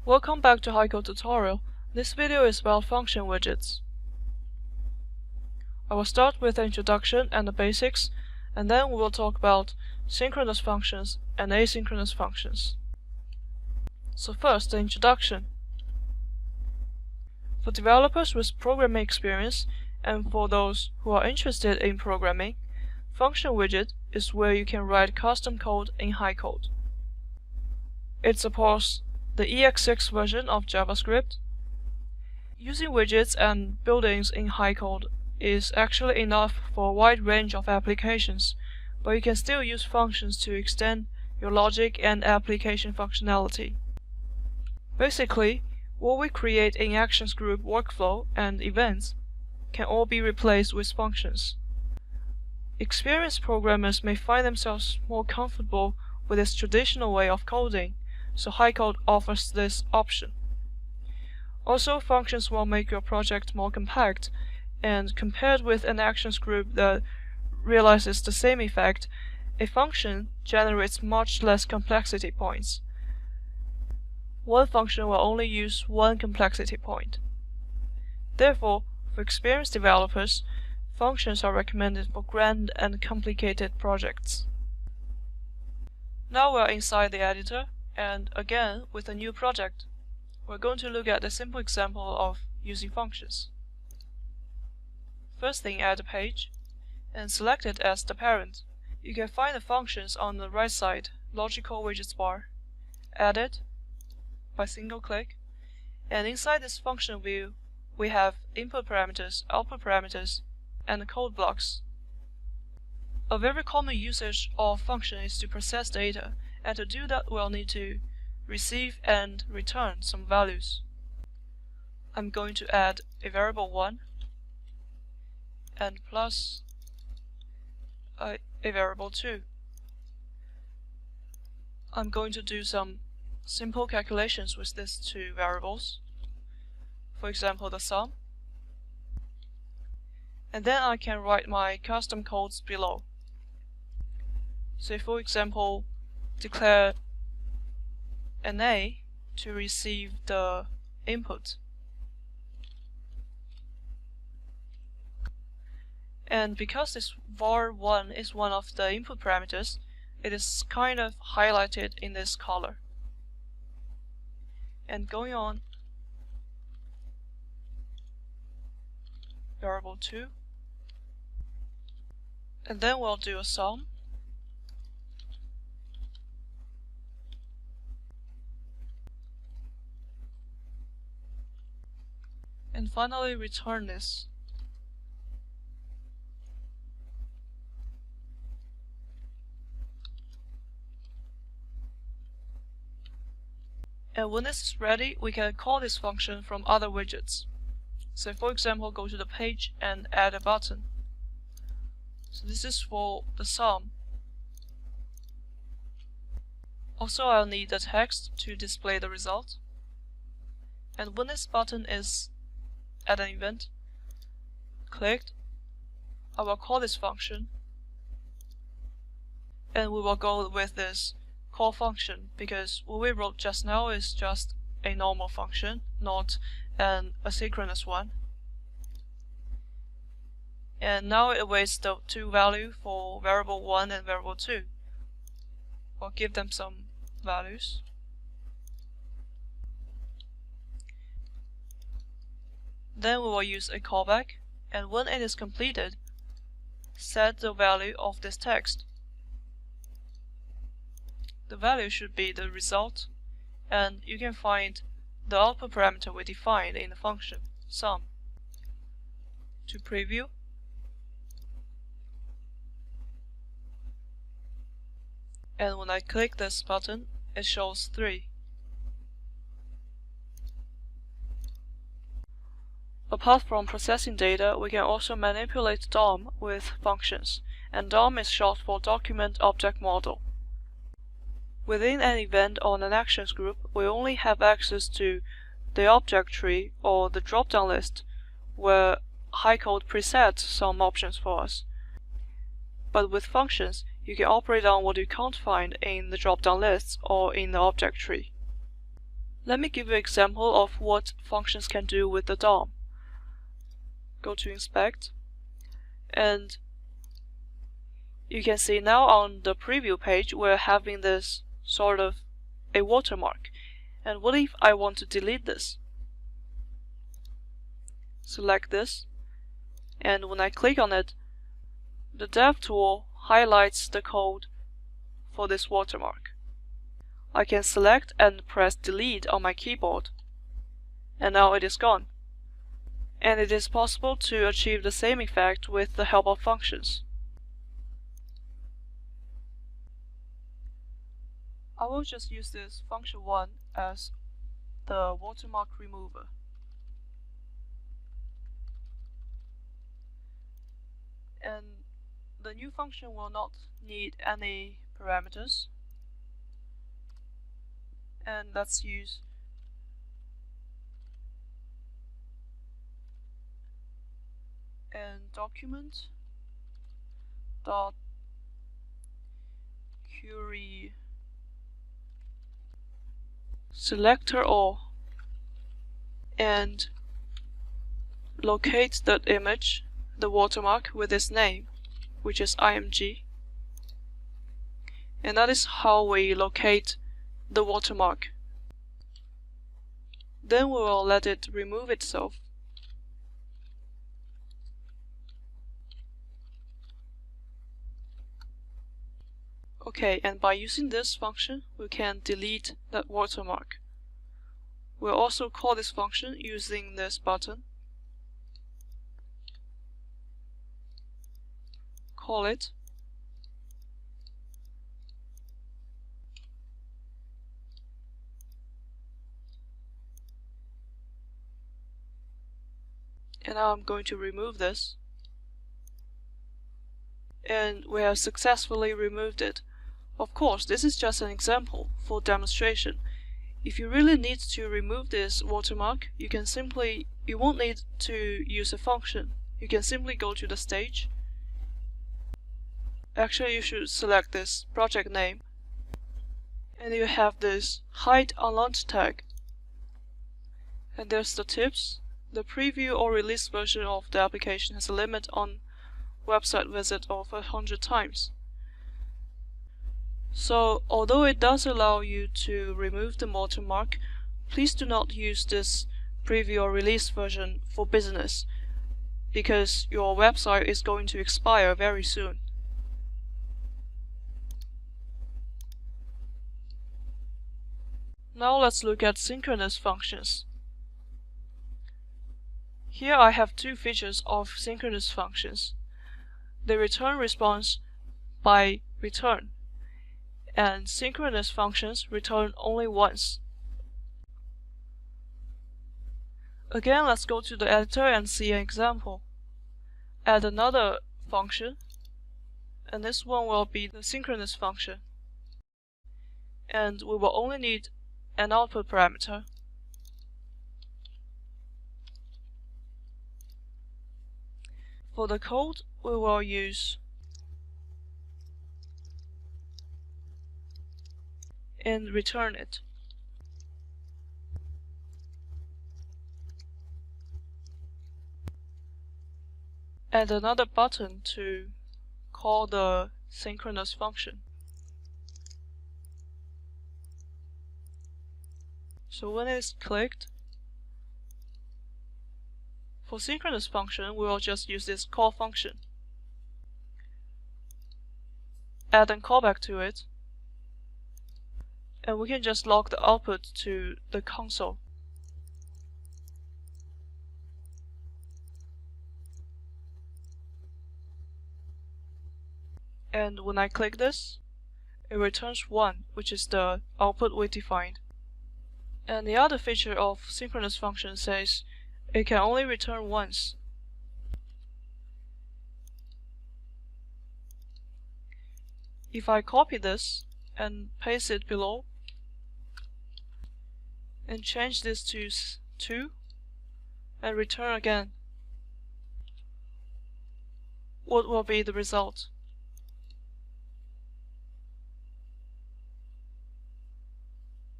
Welcome back to HiCode tutorial. This video is about function widgets. I will start with the introduction and the basics, and then we will talk about synchronous functions and asynchronous functions. So first, the introduction. For developers with programming experience and for those who are interested in programming, function widget is where you can write custom code in HiCode. It supports the EX6 version of JavaScript. Using widgets and built-ins in HiCode is actually enough for a wide range of applications, but you can still use functions to extend your logic and application functionality. Basically, what we create in Actions Group workflow and events can all be replaced with functions. Experienced programmers may find themselves more comfortable with this traditional way of coding, so HiCode offers this option. Also, functions will make your project more compact, and compared with an actions group that realizes the same effect, a function generates much less complexity points. One function will only use one complexity point. Therefore, for experienced developers, functions are recommended for grand and complicated projects. Now we are inside the editor, and again with a new project. We're going to look at a simple example of using functions. First thing, add a page, and select it as the parent. You can find the functions on the right side, logical widgets bar. Add it by single click, and inside this function view, we have input parameters, output parameters, and code blocks. A very common usage of function is to process data, and to do that we'll need to receive and return some values. I'm going to add a variable 1 and plus a variable 2. I'm going to do some simple calculations with these two variables. For example, the sum. And then I can write my custom codes below. So for example, declare an A to receive the input. And because this var1 is one of the input parameters, it is kind of highlighted in this color. And going on, variable 2, and then we'll do a sum. And finally return this. And when this is ready, we can call this function from other widgets. So for example, go to the page and add a button. So this is for the sum. Also, I'll need the text to display the result. And when this button is at an event clicked, I will call this function, and we will go with this call function because what we wrote just now is just a normal function, not an asynchronous one. And now it awaits the two values for variable 1 and variable 2. I'll give them some values. Then we will use a callback, and when it is completed, set the value of this text. The value should be the result, and you can find the output parameter we defined in the function, sum. To preview, and when I click this button, it shows 3. Apart from processing data, we can also manipulate DOM with functions, and DOM is short for Document Object Model. Within an event or an actions group, we only have access to the object tree or the drop-down list, where HiCode presets some options for us. But with functions, you can operate on what you can't find in the drop-down lists or in the object tree. Let me give you an example of what functions can do with the DOM. Go to Inspect, and you can see now on the preview page we're having this sort of a watermark. And what if I want to delete this? Select this, and when I click on it, the Dev tool highlights the code for this watermark. I can select and press Delete on my keyboard, and now it is gone. And it is possible to achieve the same effect with the help of functions. I will just use this function 1 as the watermark remover. And the new function will not need any parameters. And let's use and document dot query selector all and locate that image, the watermark, with its name, which is img. And that is how we locate the watermark. Then we will let it remove itself. Okay, and by using this function, we can delete that watermark. We'll also call this function using this button. Call it. And now I'm going to remove this. And we have successfully removed it. Of course, this is just an example for demonstration. If you really need to remove this watermark, you won't need to use a function. You can simply go to the stage. Actually, you should select this project name. And you have this hide unlaunched tag. And there's the tips. The preview or release version of the application has a limit on website visit of 100 times. So, although it does allow you to remove the watermark, please do not use this preview or release version for business, because your website is going to expire very soon. Now let's look at synchronous functions. Here I have two features of synchronous functions. They return response by return, and synchronous functions return only once. Again, let's go to the editor and see an example. Add another function, and this one will be the synchronous function. And we will only need an output parameter. For the code, we will use and return it. Add another button to call the synchronous function. So when it is clicked, for synchronous function, we will just use this call function. Add a callback to it, and we can just log the output to the console. And when I click this, it returns 1, which is the output we defined. And the other feature of synchronous function says it can only return once. If I copy this and paste it below, and change this to 2, and return again, what will be the result?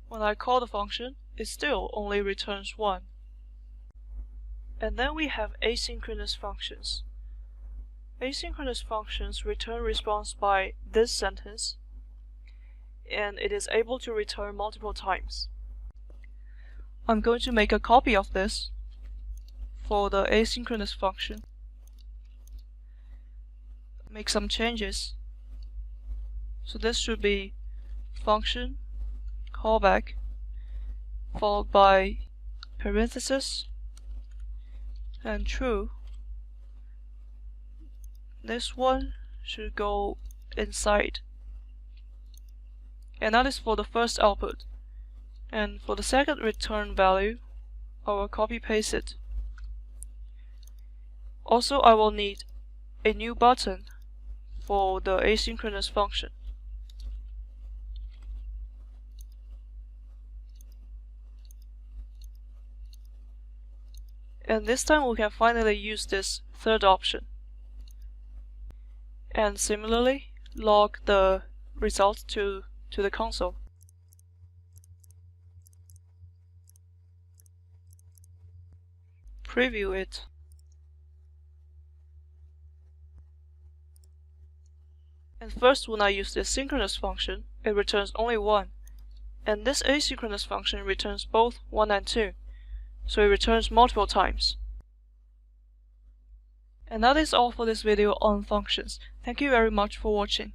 When I call the function, it still only returns 1. And then we have asynchronous functions. Asynchronous functions return response by this sentence, and it is able to return multiple times. I'm going to make a copy of this for the asynchronous function. Make some changes. So this should be function callback followed by parenthesis and true. This one should go inside. And that is for the first output. And for the second return value, I will copy paste it. Also, I will need a new button for the asynchronous function. And this time we can finally use this third option. And similarly, log the result to the console. Preview it. And first, when I use the synchronous function, it returns only 1. And this asynchronous function returns both 1 and 2. So it returns multiple times. And that is all for this video on functions. Thank you very much for watching.